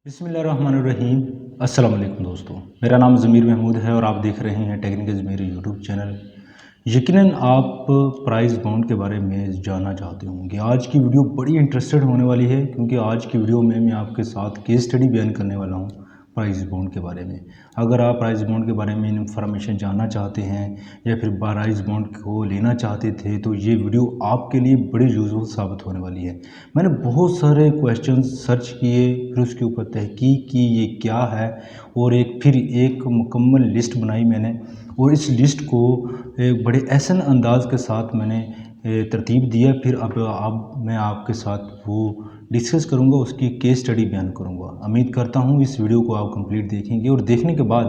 बिस्मिल्लाहिर्रहमानिर्रहीम। अस्सलाम वालेकुम दोस्तों, मेरा नाम ज़मीर महमूद है और आप देख रहे हैं टेक्निकल ज़मीर यूट्यूब चैनल। यकीनन आप प्राइस बॉन्ड के बारे में जानना चाहते होंगे। आज की वीडियो बड़ी इंटरेस्टेड होने वाली है क्योंकि आज की वीडियो में मैं आपके साथ केस स्टडी बयान करने वाला हूँ प्राइस बॉन्ड के बारे में। अगर आप प्राइस बॉन्ड के बारे में इन्फॉर्मेशन जानना चाहते हैं या फिर प्राइस बॉन्ड को लेना चाहते थे तो ये वीडियो आपके लिए बड़ी यूज़फुल साबित होने वाली है। मैंने बहुत सारे क्वेश्चन सर्च किए, फिर उसके ऊपर तहकीक की ये क्या है, और फिर एक मुकम्मल लिस्ट बनाई मैंने, और इस लिस्ट को एक बड़े एहसन अंदाज के साथ मैंने तरतीब दिया। फिर अब मैं आपके साथ वो डिस्कस करूंगा, उसकी केस स्टडी बयान करूंगा। उम्मीद करता हूं इस वीडियो को आप कंप्लीट देखेंगे और देखने के बाद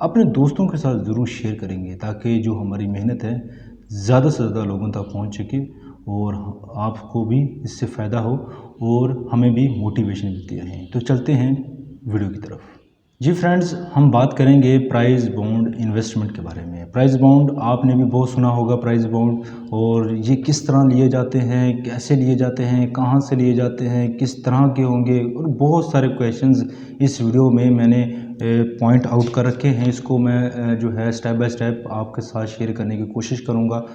अपने दोस्तों के साथ ज़रूर शेयर करेंगे ताकि जो हमारी मेहनत है ज़्यादा से ज़्यादा लोगों तक पहुंच सके और आपको भी इससे फ़ायदा हो और हमें भी मोटिवेशन मिलती रहे। तो चलते हैं वीडियो की तरफ। जी फ्रेंड्स, हम बात करेंगे प्राइस बॉन्ड इन्वेस्टमेंट के बारे में। प्राइस बॉन्ड आपने भी बहुत सुना होगा प्राइस बॉन्ड, और ये किस तरह लिए जाते हैं, कैसे लिए जाते हैं, कहाँ से लिए जाते हैं, किस तरह के होंगे, और बहुत सारे क्वेश्चंस इस वीडियो में मैंने पॉइंट आउट कर रखे हैं। इसको मैं जो है स्टेप बाय स्टेप आपके साथ शेयर करने की कोशिश करूँगा।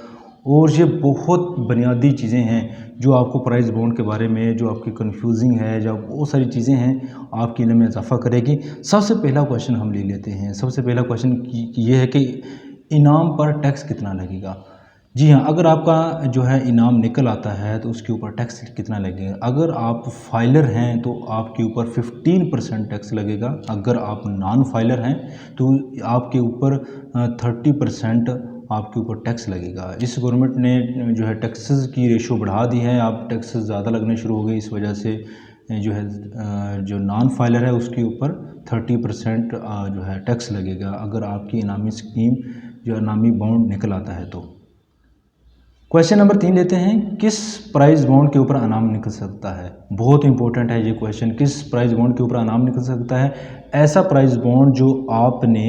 और ये बहुत बुनियादी चीज़ें हैं जो आपको प्राइस बॉन्ड के बारे में जो आपकी कन्फ्यूजिंग है, जो बहुत सारी चीज़ें हैं आपके इल्म में इजाफा करेगी। सबसे पहला क्वेश्चन हम ले लेते हैं। सबसे पहला क्वेश्चन ये है कि इनाम पर टैक्स कितना लगेगा। जी हाँ, अगर आपका जो है इनाम निकल आता है तो उसके ऊपर टैक्स कितना लगेगा। अगर आप फाइलर हैं तो आपके ऊपर 15% टैक्स लगेगा। अगर आप नॉन फाइलर हैं तो आपके ऊपर 30% आपके ऊपर टैक्स लगेगा। इस गवर्नमेंट ने जो है टैक्सेस की रेशो बढ़ा दी है, आप टैक्सेस ज़्यादा लगने शुरू हो गए। इस वजह से जो है जो नॉन फाइलर है उसके ऊपर 30% जो है टैक्स लगेगा अगर आपकी इनामी स्कीम जो इनामी बॉन्ड निकल आता है तो। क्वेश्चन नंबर 3 लेते हैं, किस प्राइस बॉन्ड के ऊपर इनाम निकल सकता है। बहुत इंपॉर्टेंट है ये क्वेश्चन, किस प्राइस बॉन्ड के ऊपर इनाम निकल सकता है। ऐसा प्राइस बॉन्ड जो आपने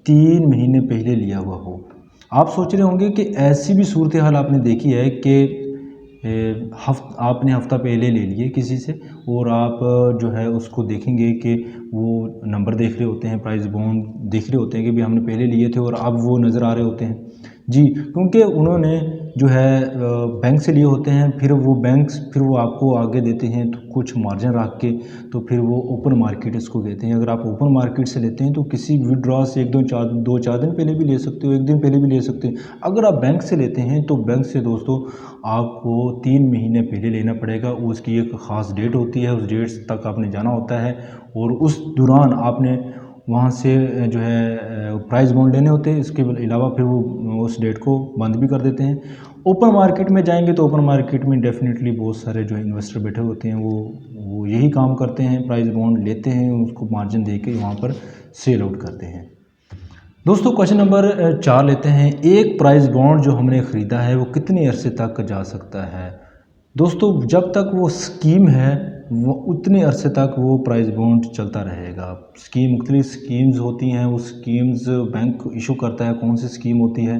3 महीने पहले लिया हुआ हो। आप सोच रहे होंगे कि ऐसी भी सूरत हाल आपने देखी है कि आपने हफ्ता पहले ले लिए किसी से और आप जो है उसको देखेंगे कि वो नंबर देख रहे होते हैं, प्राइस बॉन्ड देख रहे होते हैं कि भी हमने पहले लिए थे और अब वो नज़र आ रहे होते हैं। जी, क्योंकि उन्होंने जो है बैंक से लिए होते हैं, फिर वो आपको आगे देते हैं तो कुछ मार्जिन रख के, तो फिर वो ओपन मार्केट इसको कहते हैं। अगर आप ओपन मार्केट से लेते हैं तो किसी विड्रॉ से 2-4 दिन पहले भी ले सकते हो, 1 दिन पहले भी ले सकते हैं। अगर आप बैंक से लेते हैं तो बैंक से दोस्तों आपको 3 महीने पहले लेना पड़ेगा। उसकी एक ख़ास डेट होती है, उस डेट तक आपने जाना होता है और उस दौरान आपने वहाँ से जो है प्राइस बॉन्ड लेने होते हैं। इसके अलावा फिर वो उस डेट को बंद भी कर देते हैं। ओपन मार्केट में जाएंगे तो ओपन मार्केट में डेफिनेटली बहुत सारे जो इन्वेस्टर बैठे होते हैं वो यही काम करते हैं, प्राइस बॉन्ड लेते हैं, उसको मार्जिन दे के वहाँ पर सेल आउट करते हैं। दोस्तों क्वेश्चन नंबर 4 लेते हैं, एक प्राइस बॉन्ड जो हमने ख़रीदा है वो कितने अरसे तक जा सकता है। दोस्तों जब तक वो स्कीम है वो उतने अरसे तक वो प्राइस बॉन्ड चलता रहेगा। मुख्तलिफ स्कीम्स होती हैं, वो स्कीम्स बैंक इशू करता है। कौन सी स्कीम होती है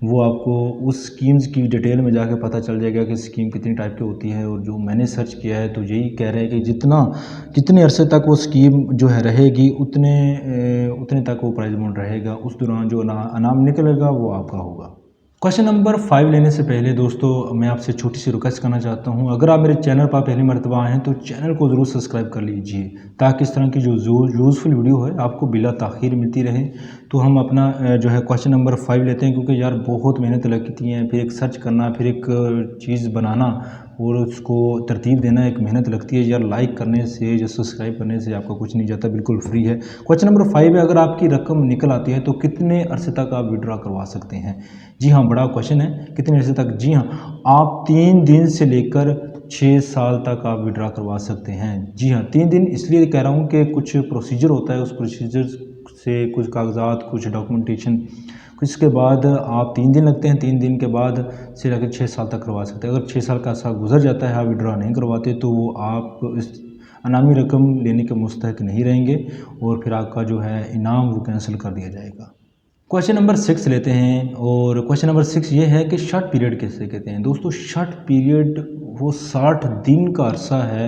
वो आपको उस स्कीम्स की डिटेल में जाके पता चल जाएगा कि स्कीम कितनी टाइप की होती है। और जो मैंने सर्च किया है तो यही कह रहे हैं कि कितने अरसे तक वो स्कीम जो है रहेगी उतने तक वो प्राइस बॉन्ड रहेगा। उस दौरान जो इनाम निकलेगा वो आपका होगा। क्वेश्चन नंबर 5 लेने से पहले दोस्तों मैं आपसे छोटी सी रिक्वेस्ट करना चाहता हूं, अगर आप मेरे चैनल पर पहली मरतबा आए हैं तो चैनल को ज़रूर सब्सक्राइब कर लीजिए ताकि इस तरह की जो यूज़फुल वीडियो है आपको बिला ताख़ीर मिलती रहे। तो हम अपना जो है क्वेश्चन नंबर 5 लेते हैं, क्योंकि यार बहुत मेहनत लगती है, फिर एक सर्च करना, फिर एक चीज़ बनाना और उसको तरतीब देना एक मेहनत लगती है यार। लाइक करने से या सब्सक्राइब करने से आपका कुछ नहीं जाता, बिल्कुल फ्री है। क्वेश्चन नंबर 5 है, अगर आपकी रकम निकल आती है तो कितने अरसे तक आप विड्रॉ करवा सकते हैं। जी हाँ, बड़ा क्वेश्चन है, कितने अरसे तक। जी हाँ, आप 3 दिन से लेकर 6 साल तक आप विड्रॉ करवा सकते हैं। जी हाँ, 3 दिन इसलिए कह रहा हूँ कि कुछ प्रोसीजर होता है, उस प्रोसीजर से कुछ कागजात, कुछ डॉक्यूमेंटेशन, इसके बाद आप 3 दिन लगते हैं। 3 दिन के बाद से लेकर 6 साल तक करवा सकते हैं। अगर 6 साल का अर्सा गुजर जाता है, आप विड्रॉ नहीं करवाते तो वो आप इस अनामी रकम लेने के मुस्तहक नहीं रहेंगे और फिर आपका जो है इनाम वो कैंसिल कर दिया जाएगा। क्वेश्चन नंबर 6 लेते हैं, और क्वेश्चन नंबर 6 ये है कि शॉर्ट पीरियड किसे कहते हैं। दोस्तों शॉर्ट पीरियड वो 60 दिन का अरसा है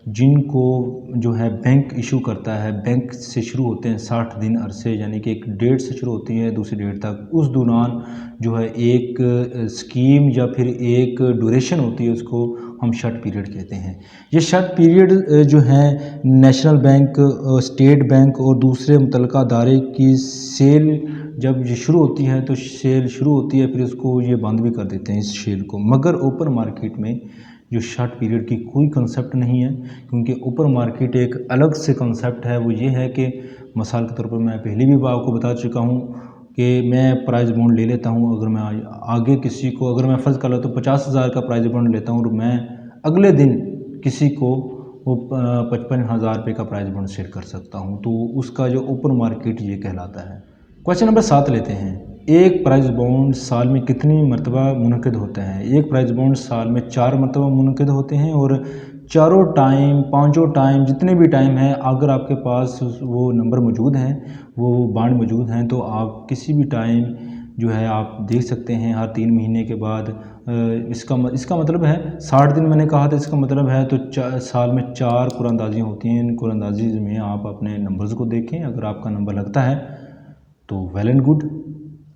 जिनको जो है बैंक इशू करता है, बैंक से शुरू होते हैं 60 दिन अरसे, यानी कि एक डेट से शुरू होती है दूसरी डेट तक, उस दौरान जो है एक स्कीम या फिर एक ड्यूरेशन होती है, उसको हम शट पीरियड कहते हैं। ये शट पीरियड जो है नेशनल बैंक, स्टेट बैंक और दूसरे मुतल्लिका अदारे की सेल जब ये शुरू होती है तो सेल शुरू होती है, फिर उसको ये बंद भी कर देते हैं इस सेल को। मगर ओपन मार्केट में जो शॉर्ट पीरियड की कोई कंसेप्ट नहीं है, क्योंकि ओपन मार्केट एक अलग से कंसेप्ट है। वो ये है कि मिसाल के तौर पर मैं पहले भी आपको बता चुका हूँ कि मैं प्राइस बॉन्ड ले लेता हूँ। अगर मैं आगे किसी को, अगर मैं फ़र्ज़ कर लेता हूँ 50,000 का प्राइस बॉन्ड लेता हूँ और मैं अगले दिन किसी को वो 55,000 रुपये का प्राइस बॉन्ड सेल कर सकता हूँ, तो उसका जो ओपन मार्केट ये कहलाता है। क्वेश्चन नंबर 7 लेते हैं। एक प्राइस बॉन्ड साल में कितनी मरतबा मुनक़िद होते हैं? एक प्राइस बॉन्ड साल में 4 मरतबा मुनक़िद होते हैं और चारों टाइम, पाँचों टाइम, जितने भी टाइम हैं, अगर आपके पास वो नंबर मौजूद हैं, वो बॉन्ड मौजूद हैं, तो आप किसी भी टाइम जो है आप देख सकते हैं हर 3 महीने के बाद। इसका मतलब है 60 दिन मैंने कहा था, इसका मतलब है तो साल में 4 कुरानंदाज़ी होती हैं। इन कुरानंदाज़ी में आप अपने नंबर्स को देखें, अगर आपका नंबर लगता है तो वेल एंड गुड,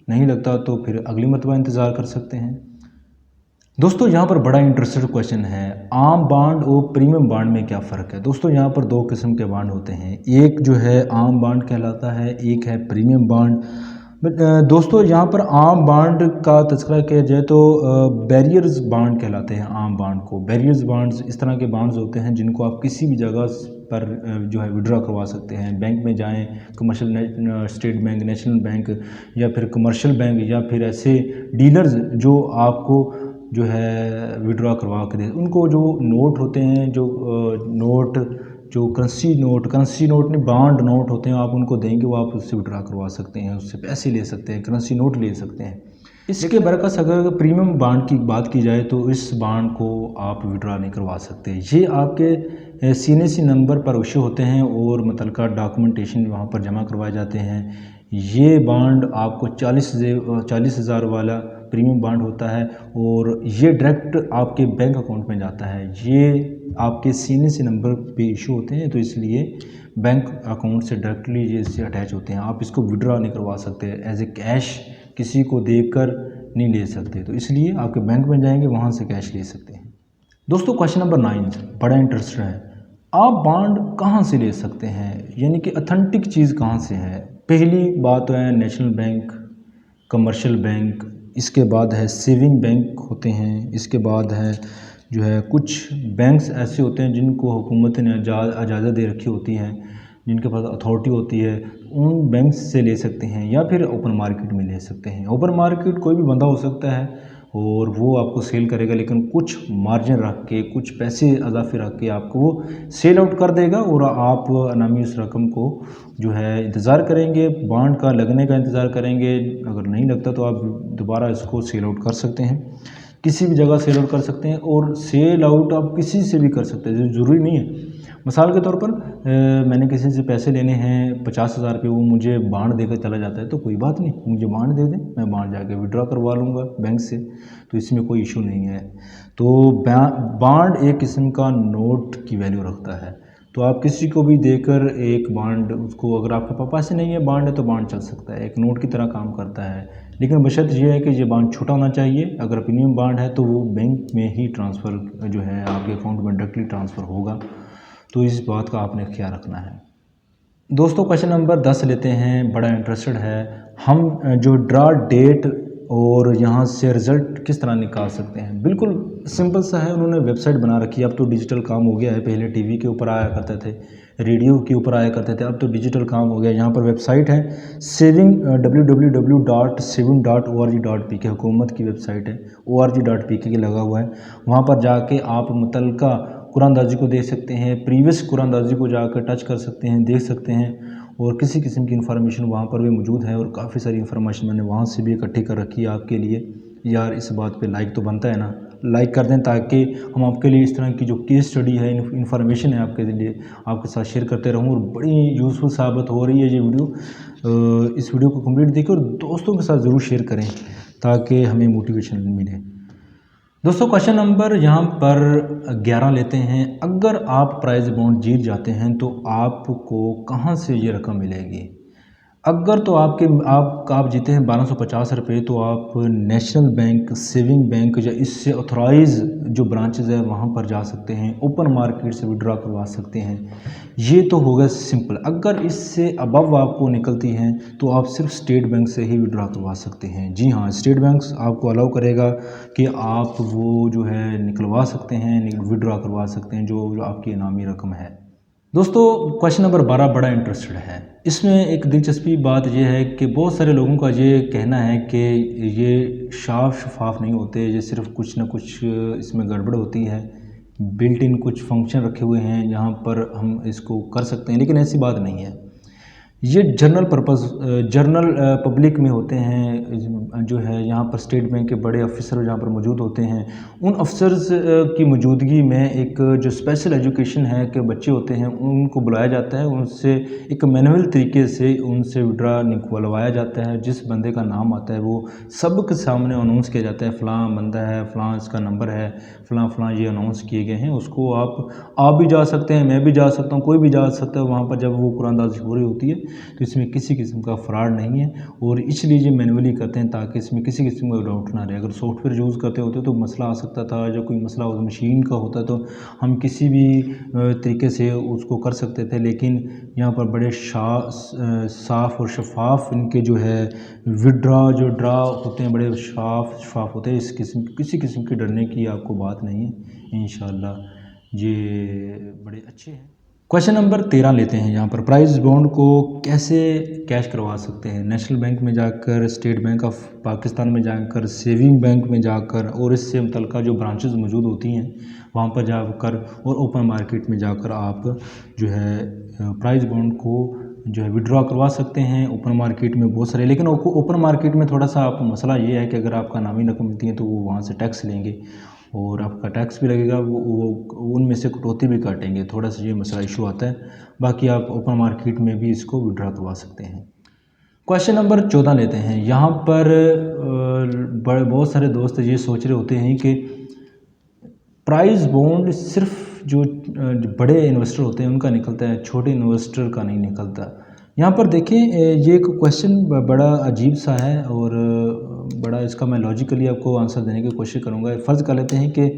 नहीं लगता तो फिर अगली मरतबा इंतज़ार कर सकते हैं। दोस्तों यहाँ पर बड़ा इंटरेस्टेड क्वेश्चन है, आम बॉन्ड और प्रीमियम बॉन्ड में क्या फ़र्क है? दोस्तों यहाँ पर 2 किस्म के बॉन्ड होते हैं, एक जो है आम बॉन्ड कहलाता है, एक है प्रीमियम बॉन्ड। दोस्तों यहाँ पर आम बॉन्ड का तज़किरा किया जाए तो बैरियर्स बॉन्ड कहलाते हैं आम बॉन्ड को। बैरियर्स बॉन्ड्स इस तरह के बॉन्ड्स होते हैं जिनको आप किसी भी जगह पर जो है विड्रॉ करवा सकते हैं। बैंक में जाएं, commercial, state bank, national bank या फिर कमर्शियल बैंक या फिर ऐसे डीलर्स जो आपको जो है विड्रॉ करवा के दे, उनको जो नोट होते हैं, जो नोट, जो करेंसी नोट नहीं, बॉन्ड नोट होते हैं, आप उनको देंगे, वो आप उससे विड्रॉ करवा सकते हैं, उससे पैसे ले सकते हैं, करेंसी नोट ले सकते हैं। इसके बरकस अगर प्रीमियम बॉन्ड की बात की जाए तो इस बॉन्ड को आप विड्रॉ नहीं करवा सकते। ये आपके सीएनसी नंबर पर इशू होते हैं और मुतल्लिका डॉक्यूमेंटेशन वहाँ पर जमा करवाए जाते हैं। ये बॉन्ड आपको 40,000 वाला प्रीमियम बॉन्ड होता है और ये डायरेक्ट आपके बैंक अकाउंट में जाता है। ये आपके सीएनसी नंबर पे इशू होते हैं, तो इसलिए बैंक अकाउंट से डायरेक्टली ये इससे अटैच होते हैं। आप इसको विड्रॉ नहीं करवा सकते, एज ए कैश किसी को देकर नहीं ले सकते, तो इसलिए आपके बैंक में जाएंगे, वहाँ से कैश ले सकते हैं। दोस्तों क्वेश्चन नंबर 9 बड़ा इंटरेस्ट है, आप बॉन्ड कहाँ से ले सकते हैं, यानी कि अथेंटिक चीज़ कहाँ से है? पहली बात तो है नेशनल बैंक, कमर्शियल बैंक, इसके बाद है सेविंग बैंक होते हैं, इसके बाद है जो है कुछ बैंक्स ऐसे होते हैं जिनको हुकूमत ने इजाज़त दे रखी होती है, जिनके पास अथॉरिटी होती है, उन बैंक से ले सकते हैं या फिर ओपन मार्केट में ले सकते हैं। ओपन मार्केट कोई भी बंदा हो सकता है और वो आपको सेल करेगा, लेकिन कुछ मार्जिन रख के, कुछ पैसे इजाफे रख के आपको वो सेल आउट कर देगा और आप अनामी उस रकम को जो है इंतज़ार करेंगे, बॉन्ड का लगने का इंतज़ार करेंगे। अगर नहीं लगता तो आप दोबारा इसको सेल आउट कर सकते हैं, किसी भी जगह सेल आउट कर सकते हैं। और सेल आउट आप किसी से भी कर सकते हैं, ज़रूरी नहीं है। मिसाल के तौर पर मैंने किसी से पैसे लेने हैं 50,000 रुपये, वो मुझे बॉन्ड देकर चला जाता है, तो कोई बात नहीं, मुझे बॉन्ड दे दें, मैं बॉन्ड जाके विड्रॉ करवा लूँगा बैंक से, तो इसमें कोई इशू नहीं है। तो बॉन्ड एक किस्म का नोट की वैल्यू रखता है, तो आप किसी को भी देकर एक बॉन्ड, उसको अगर आपके पास से नहीं है बॉन्ड है तो बॉन्ड चल सकता है, एक नोट की तरह काम करता है। लेकिन बशर्त ये है कि ये बॉन्ड छोटा होना चाहिए। अगर प्रीमियम बॉन्ड है तो वो बैंक में ही ट्रांसफ़र जो है आपके अकाउंट में डायरेक्टली ट्रांसफ़र होगा, तो इस बात का आपने ख्याल रखना है। दोस्तों क्वेश्चन नंबर 10 लेते हैं, बड़ा इंटरेस्टेड है, हम जो ड्रा डेट और यहाँ से रिज़ल्ट किस तरह निकाल सकते हैं? बिल्कुल सिंपल सा है, उन्होंने वेबसाइट बना रखी है। अब तो डिजिटल काम हो गया है, पहले टीवी के ऊपर आया करते थे, रेडियो के ऊपर आया करते थे, अब तो डिजिटल काम हो गया। यहाँ पर वेबसाइट है सेविंग www.saving.org.pk, हुकूमत की वेबसाइट है, org.pk के लगा हुआ है। वहाँ पर जाके आप मुतल्लिका कुरानंदाज़ी को देख सकते हैं, प्रीवियस कुरानंदाज़ी को जाकर टच कर सकते हैं, देख सकते हैं, और किसी किस्म की इन्फॉर्मेशन वहाँ पर भी मौजूद है। और काफ़ी सारी इन्फॉर्मेशन मैंने वहाँ से भी इकट्ठी कर रखी है आपके लिए। यार इस बात पे लाइक तो बनता है ना, लाइक कर दें ताकि हम आपके लिए इस तरह की जो केस स्टडी है, इन्फॉर्मेशन है आपके लिए, आपके साथ शेयर करते रहूँ। और बड़ी यूज़फुल साबित हो रही है ये वीडियो। इस वीडियो को कंप्लीट देखिए और दोस्तों के साथ ज़रूर शेयर करें ताकि हमें मोटिवेशन मिले। दोस्तों क्वेश्चन नंबर यहाँ पर 11 लेते हैं। अगर आप प्राइज बॉन्ड जीत जाते हैं तो आपको कहाँ से ये रकम मिलेगी? अगर तो आप जीते हैं 1250 रुपये, तो आप नेशनल बैंक, सेविंग बैंक या इससे ऑथराइज जो ब्रांचेज है वहाँ पर जा सकते हैं, ओपन मार्केट से विड्रॉ करवा सकते हैं। ये तो होगा सिंपल। अगर इससे अबव आपको निकलती हैं तो आप सिर्फ स्टेट बैंक से ही विड्रॉ करवा सकते हैं। जी हाँ, स्टेट बैंक आपको अलाउ करेगा कि आप वो जो है निकलवा सकते हैं, विड्रॉ करवा सकते हैं जो आपकी इनामी रकम है। दोस्तों क्वेश्चन नंबर 12 बड़ा इंटरेस्टेड है। इसमें एक दिलचस्पी बात यह है कि बहुत सारे लोगों का ये कहना है कि ये शफाफ नहीं होते, ये सिर्फ कुछ ना कुछ इसमें गड़बड़ होती है, बिल्ट इन कुछ फंक्शन रखे हुए हैं यहाँ पर हम इसको कर सकते हैं, लेकिन ऐसी बात नहीं है। ये जर्नल पब्लिक में होते हैं, जो है यहाँ पर स्टेट बैंक के बड़े अफसर जहाँ पर मौजूद होते हैं, उन अफसर्स की मौजूदगी में एक जो स्पेशल एजुकेशन है के बच्चे होते हैं उनको बुलाया जाता है, उनसे एक मैनुअल तरीके से उनसे विड्रा निकलवाया जाता है। जिस बंदे का नाम आता है वो सबके सामने अनाउंस किया जाता है, फ़लाँ बंदा है, फ़लाँ इसका नंबर है, फ़लाँ फ़लाँ ये अनाउंस किए गए हैं। उसको आप भी जा सकते हैं, मैं भी जा सकता हूँ, कोई भी जा सकता है वहाँ पर जब वो कुरानदाज़ी हो रही होती है। तो इसमें किसी किस्म का फ्रॉड नहीं है और इसलिए ये मैनुअली करते हैं ताकि इसमें किसी किस्म का डाउट ना रहे। अगर सॉफ्टवेयर यूज़ करते होते तो मसला आ सकता था, जब कोई मसला उस मशीन का होता तो हम किसी भी तरीके से उसको कर सकते थे, लेकिन यहाँ पर बड़े साफ़ और शफाफ इनके जो है ड्रा होते हैं, बड़े शफाफ होते हैं। किसी किस्म की डरने की आपको बात नहीं है। इंशाल्लाह ये बड़े अच्छे हैं। क्वेश्चन नंबर 13 लेते हैं। यहाँ पर प्राइज बॉन्ड को कैसे कैश करवा सकते हैं? नेशनल बैंक में जाकर, स्टेट बैंक ऑफ पाकिस्तान में जाकर, सेविंग बैंक में जाकर और इससे मुतल्लिका जो ब्रांचेस मौजूद होती हैं वहाँ पर जाकर और ओपन मार्केट में जाकर आप जो है प्राइज बॉन्ड को जो है विड्रॉ करवा सकते हैं। ओपन मार्केट में बहुत सारे, लेकिन ओपन मार्केट में थोड़ा सा आपको मसला ये है कि अगर आपका नामी रकम मिलती है तो वो वहाँ से टैक्स लेंगे और आपका टैक्स भी लगेगा, वो उनमें से कटौती भी काटेंगे, थोड़ा सा ये मसला इशू आता है। बाकी आप ओपन मार्केट में भी इसको विड्रॉ करवा सकते हैं। क्वेश्चन नंबर 14 लेते हैं। यहाँ पर बहुत सारे दोस्त ये सोच रहे होते हैं कि प्राइज बॉन्ड सिर्फ जो बड़े इन्वेस्टर होते हैं उनका निकलता है, छोटे इन्वेस्टर का नहीं निकलता। यहाँ पर देखें, ये एक क्वेश्चन बड़ा अजीब सा है और बड़ा इसका मैं लॉजिकली आपको आंसर देने की कोशिश करूँगा। फ़र्ज़ कर लेते हैं कि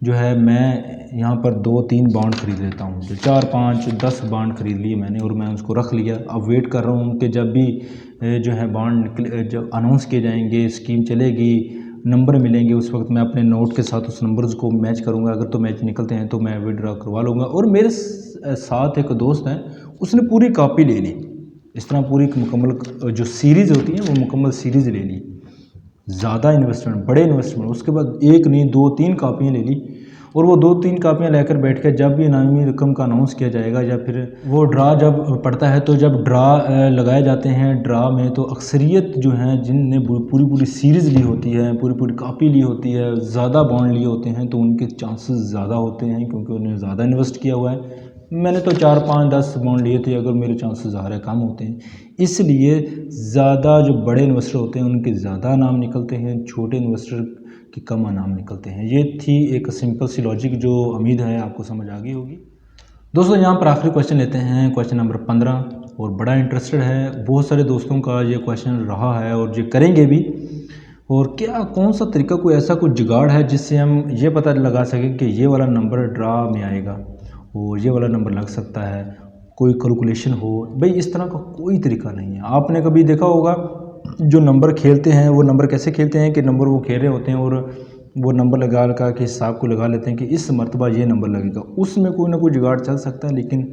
जो है मैं यहाँ पर 2-3 बॉन्ड ख़रीद लेता हूँ, जो 4-5-10 बॉन्ड ख़रीद लिए मैंने और मैं उसको रख लिया। अब वेट कर रहा हूँ कि जब भी जो है बॉन्ड निकले, जब अनाउंस किए जाएंगे, स्कीम चलेगी, नंबर मिलेंगे, उस वक्त मैं अपने नोट के साथ उस नंबर्स को मैच करूँगा। अगर तो मैच निकलते हैं तो मैं विड्रॉ करवा लूँगा। और मेरे साथ एक दोस्त है, उसने पूरी कॉपी ले ली। इस तरह पूरी मुकम्मल जो सीरीज़ होती है वो मुकम्मल सीरीज़ ले ली। ज़्यादा इन्वेस्टमेंट, बड़े इन्वेस्टमेंट, उसके बाद एक नहीं 2-3 कापियाँ ले ली और वो 2-3 कापियाँ लेकर बैठ के जब भी इनामी रकम का अनाउंस किया जाएगा या फिर वो ड्रा जब पड़ता है, तो जब ड्रा लगाए जाते हैं, ड्रा में तो अक्सरियत जो हैं जिनने पूरी पूरी सीरीज़ ली होती है, पूरी पूरी कापी ली होती है, ज़्यादा बॉन्ड लिए होते हैं, तो उनके चांसेस ज़्यादा होते हैं क्योंकि उन्होंने ज़्यादा इन्वेस्ट किया हुआ है। मैंने तो 4-5-10 बॉन्ड लिए थे, अगर मेरे चांसेस ज़्यादा कम होते हैं। इसलिए ज़्यादा जो बड़े इन्वेस्टर होते हैं उनके ज़्यादा नाम निकलते हैं, छोटे इन्वेस्टर के कम नाम निकलते हैं। ये थी एक सिंपल सी लॉजिक जो उम्मीद है आपको समझ आ गई होगी। दोस्तों यहाँ पर आखिरी क्वेश्चन लेते हैं, क्वेश्चन नंबर 15, और बड़ा इंटरेस्टेड है। बहुत सारे दोस्तों का ये क्वेश्चन रहा है और ये करेंगे भी। और क्या कौन सा तरीका, कोई ऐसा कुछ जुगाड़ है जिससे हम ये पता लगा सकें कि ये वाला नंबर ड्रा में आएगा और ये वाला नंबर लग सकता है, कोई कैलकुलेशन हो? भाई इस तरह का कोई तरीका नहीं है। आपने कभी देखा होगा जो नंबर खेलते हैं, वो नंबर कैसे खेलते हैं कि नंबर वो खेल रहे होते हैं और वो नंबर लगा के हिसाब को लगा लेते हैं कि इस मरतबा ये नंबर लगेगा। उसमें कोई ना कोई जुगाड़ चल सकता है, लेकिन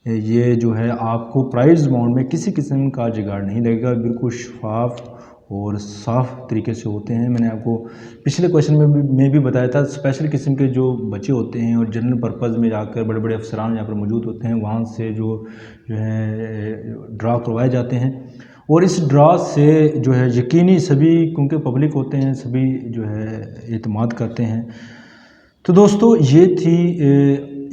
ये जो है आपको प्राइज़ बॉन्ड में किसी किस्म का जुगाड़ नहीं लगेगा। बिल्कुल शफाफ और साफ़ तरीके से होते हैं। मैंने आपको पिछले क्वेश्चन में भी बताया था, स्पेशल किस्म के जो बच्चे होते हैं और जनरल पर्पज़ में जाकर बड़े बड़े अफसरान यहाँ पर मौजूद होते हैं, वहाँ से जो है ड्रा करवाए जाते हैं। और इस ड्रा से जो है यकीनी सभी, क्योंकि पब्लिक होते हैं, सभी जो है एतमाद करते हैं। तो दोस्तों ये थी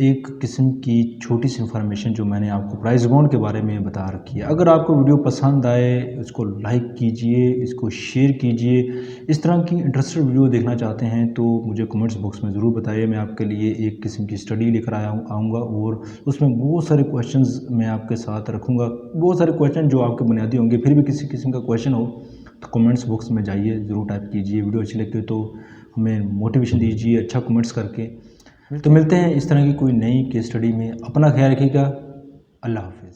एक किस्म की छोटी सी इन्फॉर्मेशन जो मैंने आपको प्राइस बॉन्ड के बारे में बता रखी है। अगर आपको वीडियो पसंद आए इसको लाइक कीजिए, इसको शेयर कीजिए। इस तरह की इंटरेस्टेड वीडियो देखना चाहते हैं तो मुझे कमेंट्स बॉक्स में ज़रूर बताइए। मैं आपके लिए एक किस्म की स्टडी लेकर आऊँगा और उसमें बहुत सारे क्वेश्चंस मैं आपके साथ रखूँगा। बहुत सारे क्वेश्चन जो आपके बुनियादी होंगे, फिर भी किसी किस्म का क्वेश्चन हो तो कमेंट्स बॉक्स में जाइए, ज़रूर टाइप कीजिए। वीडियो अच्छी लगती है तो हमें मोटिवेशन दीजिए अच्छा कमेंट्स करके। तो मिलते हैं इस तरह की कोई नई केस स्टडी में। अपना ख्याल रखिएगा। अल्लाह हाफ़िज़।